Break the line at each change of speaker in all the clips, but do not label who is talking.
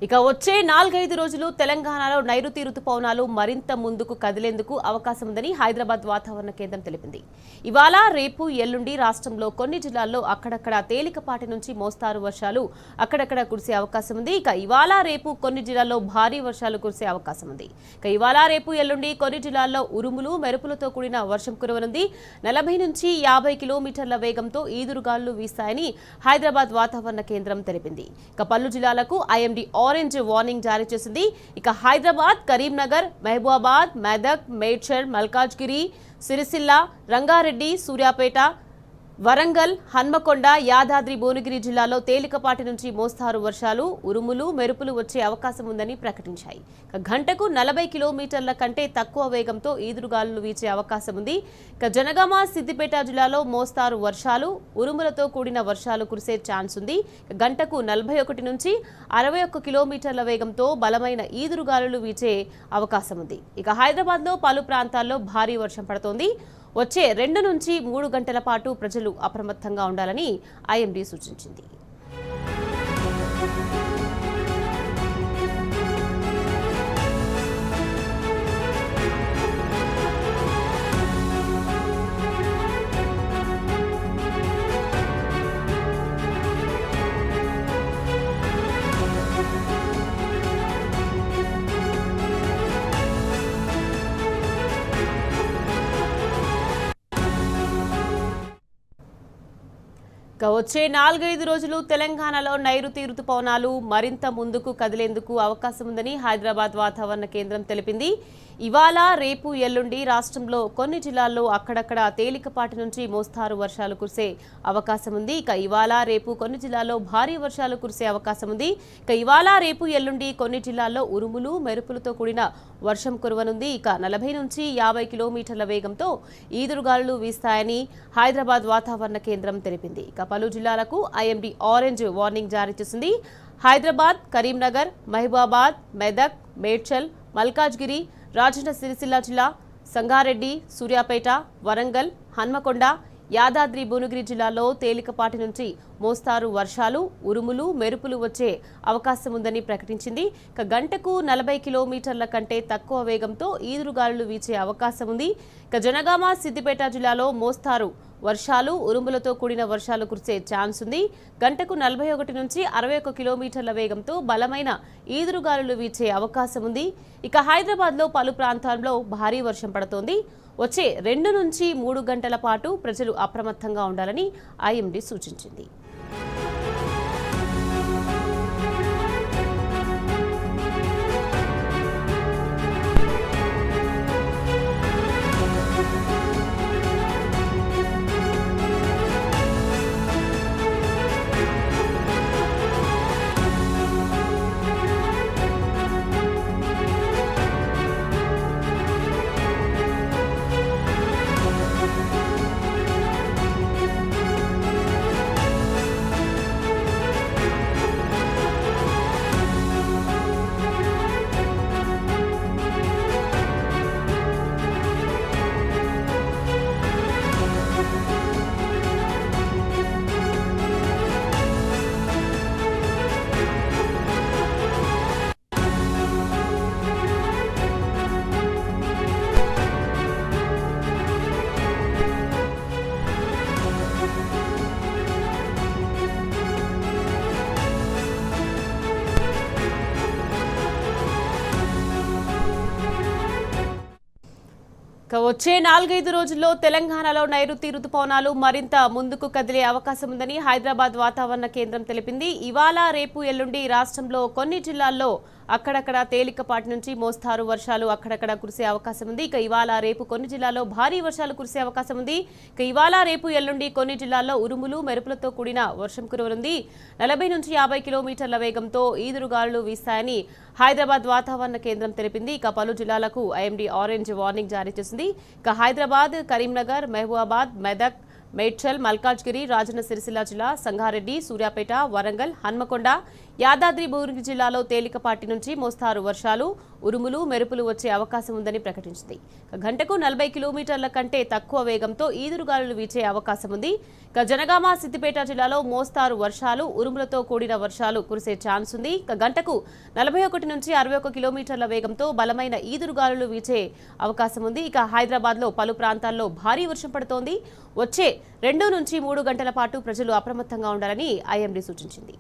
ఇక వచ్చే 4-5 రోజులు తెలంగాణలో నైరుతి రుతుపవనాలు మరింత ముందుకు కదిలేందుకు అవకాశం ఉందని హైదరాబాద్ వాతావరణ కేంద్రం తెలిపింది. ఇవాళ రేపు ఎల్లుండి రాష్ట్రంలో కొన్ని జిల్లాల్లో అక్కడక్కడ తేలికపాటి నుంచి మోస్తారు వర్షాలు అక్కడక్కడ కురిసే అవకాశం ఉంది. ఇక ఇవాళ రేపు కొన్ని జిల్లాల్లో భారీ వర్షాలు కురిసే అవకాశం ఉంది. ఇక ఇవాళ రేపు ఎల్లుండి కొన్ని జిల్లాల్లో ఉరుములు మెరుపులతో కూడిన వర్షం కురవనుంది. 40 నుంచి 50 కిలోమీటర్ల వేగంతో ఈదురుగాలులు వీస్తాయని హైదరాబాద్ వాతావరణ కేంద్రం తెలిపింది. ఇక పలు జిల్లాలకు ఐఎండీ ఆరెంజ్ వార్నింగ్ జారీ చేసింది. ఇక హైదరాబాద్, కరీంనగర్, మహబూబాబాద్, మెదక్, మేడ్చల్, మల్కాజ్గిరి, సిరిసిల్ల, రంగారెడ్డి, సూర్యాపేట, వరంగల్, హన్మకొండ, యాదాద్రి, భువనగిరి జిల్లాలో తేలికపాటి నుంచి మోస్తారు వర్షాలు, ఉరుములు, మెరుపులు వచ్చే అవకాశం ఉందని ప్రకటించాయి. గంటకు 40 కిలోమీటర్ల కంటే తక్కువ వేగంతో ఈదురుగాలులు వీచే అవకాశం ఉంది. జనగామ, సిద్దిపేట జిల్లాలో మోస్తారు వర్షాలు, ఉరుములతో కూడిన వర్షాలు కురిసే ఛాన్స్ ఉంది. గంటకు 41 నుంచి 61 కిలోమీటర్ల వేగంతో బలమైన ఈదురుగాలులు వీచే అవకాశం ఉంది. ఇక హైదరాబాద్లో పలు ప్రాంతాల్లో భారీ వర్షం పడుతోంది. వచ్చే 2 నుంచి 3 గంటల పాటు ప్రజలు అప్రమత్తంగా ఉండాలని ఐఎండీ సూచించింది. వచ్చే 4-5 రోజులు తెలంగాణలో నైరుతి రుతుపవనాలు మరింత ముందుకు కదిలేందుకు అవకాశం ఉందని హైదరాబాద్ వాతావరణ కేంద్రం తెలిపింది. ఇవాళ రేపు ఎల్లుండి రాష్ట్రంలో కొన్ని జిల్లాల్లో అక్కడక్కడ తేలికపాటి నుంచి మోస్తారు వర్షాలు కురిసే అవకాశం ఉంది. ఇక ఇవాళ రేపు కొన్ని జిల్లాల్లో భారీ వర్షాలు కురిసే అవకాశం ఉంది. ఇక ఇవాళ రేపు ఎల్లుండి కొన్ని జిల్లాల్లో ఉరుములు మెరుపులతో కూడిన వర్షం కురవనుంది. ఇక 40 నుంచి 50 కిలోమీటర్ల వేగంతో ఈదురుగాలులు వీస్తాయని హైదరాబాద్ వాతావరణ కేంద్రం తెలిపింది. ఇక పలు జిల్లాలకు ఐఎండీ ఆరెంజ్ వార్నింగ్ జారీ చేసింది. హైదరాబాద్, కరీంనగర్, మహబూబాబాద్, మెదక్, మేడ్చల్, మల్కాజ్గిరి, రాజన్న సిరిసిల్ల జిల్లా, సంగారెడ్డి, సూర్యాపేట, వరంగల్, హన్మకొండ, యాదాద్రి, భువనగిరి జిల్లాలో తేలికపాటి నుంచి మోస్తారు వర్షాలు, ఉరుములు, మెరుపులు వచ్చే అవకాశం ఉందని ప్రకటించింది. గంటకు 40 కిలోమీటర్ల కంటే తక్కువ వేగంతో ఈదురుగాలులు వీచే అవకాశం ఉంది. జనగామ, సిద్దిపేట జిల్లాలో మోస్తారు వర్షాలు, ఉరుములతో కూడిన వర్షాలు కురిసే ఛాన్స్ ఉంది. గంటకు 41 నుంచి 61 కిలోమీటర్ల వేగంతో బలమైన ఈదురుగాలులు వీచే అవకాశం ఉంది. ఇక హైదరాబాద్లో పలు ప్రాంతాల్లో భారీ వర్షం పడుతోంది. వచ్చే 2 నుంచి 3 గంటల పాటు ప్రజలు అప్రమత్తంగా ఉండాలని ఐఎండీ సూచించింది. వచ్చే 4-5 రోజుల్లో తెలంగాణలో నైరుతి రుతుపవనాలు మరింత ముందుకు కదిలే అవకాశం ఉందని హైదరాబాద్ వాతావరణ కేంద్రం తెలిపింది. ఇవాళ రేపు ఎల్లుండి రాష్ట్రంలో కొన్ని జిల్లాల్లో అక్కడక్కడ తేలికపాటి నుంచి మోస్తారు వర్షాలు అక్కడక్కడ కురిసే అవకాశం ఉంది. ఇక ఇవాళ రేపు కొన్ని జిల్లాల్లో భారీ వర్షాలు కురిసే అవకాశం ఉంది. ఇక ఇవాళ రేపు ఎల్లుండి కొన్ని జిల్లాల్లో ఉరుములు మెరుపులతో కూడిన వర్షం కురవనుంది. 40 నుంచి 50 కిలోమీటర్ల వేగంతో ఈదురుగాలులు వీస్తాయని హైదరాబాద్ వాతావరణ కేంద్రం తెలిపింది. ఇక పలు జిల్లాలకు ఐఎండీ ఆరెంజ్ వార్నింగ్ జారీ చేసింది. ఇక హైదరాబాద్, కరీంనగర్, మహబూబాబాద్, మెదక్, మేడ్చల్, మల్కాజ్గిరి, రాజన్న సిరిసిల్ల జిల్లా, సంగారెడ్డి, సూర్యాపేట, వరంగల్, హన్మకొండ, యాదాద్రి, భువనగిరి జిల్లాలో తేలికపాటి నుంచి మోస్తారు వర్షాలు, ఉరుములు మెరుపులు వచ్చే అవకాశం ఉందని ప్రకటించింది. గంటకు 40 కిలోమీటర్ల కంటే తక్కువ వేగంతో ఈదురుగాలులు వీచే అవకాశం ఉంది. జనగామ, సిద్దిపేట జిల్లాలో మోస్తారు వర్షాలు, ఉరుములతో కూడిన వర్షాలు కురిసే ఛాన్స్ ఉంది. గంటకు 41 నుంచి 61 కిలోమీటర్ల వేగంతో బలమైన ఈదురుగాలులు వీచే అవకాశం ఉంది. హైదరాబాద్లో పలు ప్రాంతాల్లో భారీ వర్షం పడుతోంది. వచ్చే 2 నుంచి 3 గంటల పాటు ప్రజలు అప్రమత్తంగా ఉండాలని ఐఎండీ సూచించింది.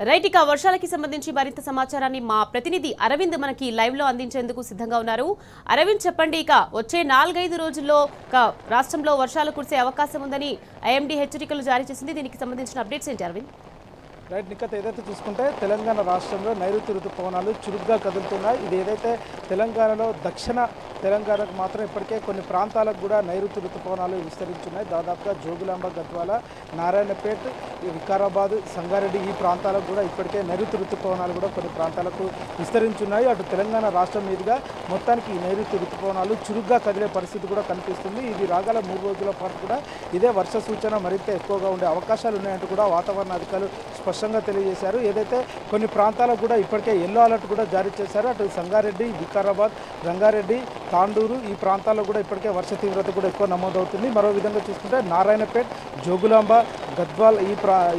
రైట్, వర్షాలకి సంబంధించి మరింత సమాచారాన్ని మా ప్రతినిధి అరవింద్ మనకి లైవ్ లో అందించేందుకు సిద్ధంగా ఉన్నారు. అరవింద్, చెప్పండి, వచ్చే 4-5 రోజుల్లో రాష్ట్రంలో వర్షాలు కురిసే అవకాశం ఉందని ఐఎండీ హెచ్చరికలు జారీ చేసింది. దీనికి సంబంధించిన అప్డేట్స్ ఏంటి అరవింద్?
రైట్ నిఖత్, ఏదైతే చూసుకుంటే తెలంగాణ రాష్ట్రంలో నైరుతి ఋతుపవనాలు చురుగ్గా కదులుతున్నాయి. ఇది ఏదైతే తెలంగాణలో దక్షిణ తెలంగాణకు మాత్రం ఇప్పటికే కొన్ని ప్రాంతాలకు కూడా నైరుతి ఋతుపవనాలు విస్తరించున్నాయి. దాదాపుగా జోగులాంబ, గద్వాల, నారాయణపేట్, వికారాబాద్, సంగారెడ్డి ఈ ప్రాంతాలకు కూడా ఇప్పటికే నైరుతి ఋతుపవనాలు కూడా కొన్ని ప్రాంతాలకు విస్తరించున్నాయి. అటు తెలంగాణ రాష్ట్రం మీదుగా మొత్తానికి ఈ నైరుతి ఋతుపవనాలు చురుగ్గా కదిలే పరిస్థితి కూడా కనిపిస్తుంది. ఇది రాగల 3 రోజుల పాటు కూడా ఇదే వర్ష సూచన మరింత ఎక్కువగా ఉండే అవకాశాలు ఉన్నాయంటూ కూడా వాతావరణ అధికారులు స్పష్టంగా తెలియజేశారు. ఏదైతే కొన్ని ప్రాంతాలకు కూడా ఇప్పటికే ఎల్లో అలర్ట్ కూడా జారీ చేశారు. అటు సంగారెడ్డి, వికారాబాద్, రంగారెడ్డి, తాండూరు ఈ ప్రాంతాల్లో కూడా ఇప్పటికే వర్ష తీవ్రత కూడా ఎక్కువ నమోదవుతుంది. మరో విధంగా చూసుకుంటే నారాయణపేట్, జోగులాంబ, గద్వాల్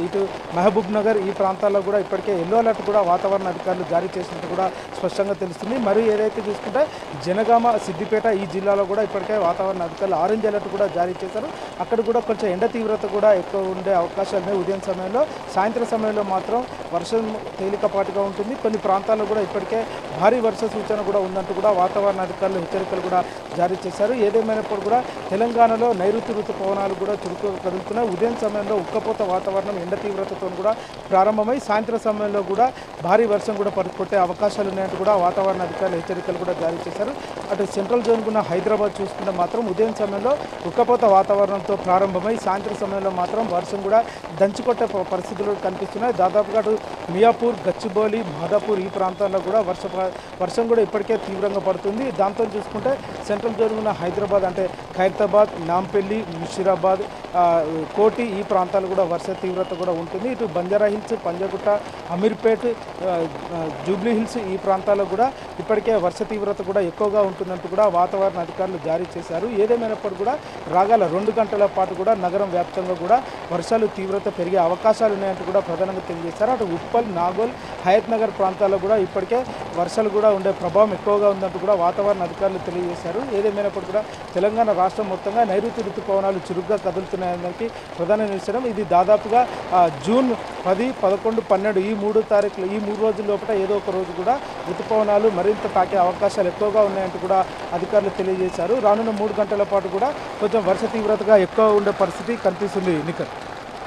ఇటు మహబూబ్ నగర్ ఈ ప్రాంతాల్లో కూడా ఇప్పటికే ఎల్లో అలర్ట్ కూడా వాతావరణ అధికారులు జారీ చేసినట్టు కూడా స్పష్టంగా తెలుస్తుంది. మరి ఏదైతే చూసుకుంటే జనగామ, సిద్దిపేట ఈ జిల్లాలో కూడా ఇప్పటికే వాతావరణ అధికారులు ఆరెంజ్ అలర్ట్ కూడా జారీ చేశారు. అక్కడ కూడా కొంచెం ఎండ తీవ్రత కూడా ఎక్కువ ఉండే అవకాశాలు ఉన్నాయి. ఉదయం సమయంలో, సాయంత్రం సమయంలో మాత్రం వర్షం తేలికపాటుగా ఉంటుంది. కొన్ని ప్రాంతాల్లో కూడా ఇప్పటికే భారీ వర్ష సూచన కూడా ఉందంటూ కూడా వాతావరణ అధికారులు హెచ్చరికలు కూడా జారీ చేశారు. ఏదేమైనప్పుడు కూడా తెలంగాణలో నైరుతి ఋతుపవనాలు కూడా చురుకుగా కదులుతున్నాయి. ఉదయం సమయంలో ఉక్కపోత వాతావరణం, ఎండ తీవ్రతతో కూడా ప్రారంభమై సాయంత్రం సమయంలో కూడా భారీ వర్షం కూడా కొట్టే అవకాశాలు ఉన్నాయంటూ కూడా వాతావరణ అధికారులు హెచ్చరికలు కూడా జారీ చేశారు. అటు సెంట్రల్ జోన్ ఉన్న హైదరాబాద్ చూసుకుంటే మాత్రం ఉదయం సమయంలో ఉక్కపోత వాతావరణంతో ప్రారంభమై సాయంత్రం సమయంలో మాత్రం వర్షం కూడా దంచుకొట్టే పరిస్థితులు కనిపిస్తున్నాయి. దాదాపుగా అటు మియాపూర్, గచ్చిబౌలి, మాదాపూర్ ఈ ప్రాంతాల్లో కూడా వర్షం కూడా ఇప్పటికే తీవ్రంగా పడుతుంది. దాంతో చూసుకుంటే సెంట్రల్ జోన్ ఉన్న హైదరాబాద్ అంటే ఖైరతాబాద్, నాంపల్లి, ముషీరాబాద్, కోటి ఈ ప్రాంతాలు కూడా వర్ష తీవ్రత కూడా ఉంటుంది. ఇటు Banjara hills, Panjagutta, Ameerpet, Jubilee hills ఈ ప్రాంతాల్లో కూడా ఇప్పటికే వర్ష తీవ్రత కూడా ఎక్కువగా ఉంటుందంటూ కూడా వాతావరణ అధికారులు జారీ చేశారు. ఏదేమైనప్పుడు కూడా రాగల 2 గంటల పాటు కూడా నగరం వ్యాప్తంగా కూడా వర్షాలు తీవ్రత పెరిగే అవకాశాలు ఉన్నాయంటూ కూడా ప్రధానంగా తెలియజేశారు. అటు ఉప్పల్, నాగోల్, హయత్ నగర్ ప్రాంతాల్లో కూడా ఇప్పటికే వర్షాలు కూడా ఉండే ప్రభావం ఎక్కువగా ఉందంటూ కూడా వాతావరణ అధికారులు తెలియజేశారు. ఏదేమైనప్పుడు కూడా తెలంగాణ రాష్ట్రం మొత్తంగా నైరుతి ఋతుపవనాలు చురుగ్గా కదులుతున్నాయని ప్రధాన నిదర్శనం. ఇది దాదాపుగా జూన్ 10, 11, 12 ఈ 3 తారీఖులు ఈ 3 రోజుల లోపల ఏదో ఒక రోజు కూడా ఋతుపవనాలు మరింత తాకే అవకాశాలు ఎక్కువగా ఉన్నాయంటూ కూడా అధికారులు తెలియజేశారు. రానున్న 3 గంటల పాటు కూడా కొంచెం వర్ష తీవ్రతగా ఎక్కువ ఉండే పరిస్థితి కనిపిస్తుంది. నిఖత్.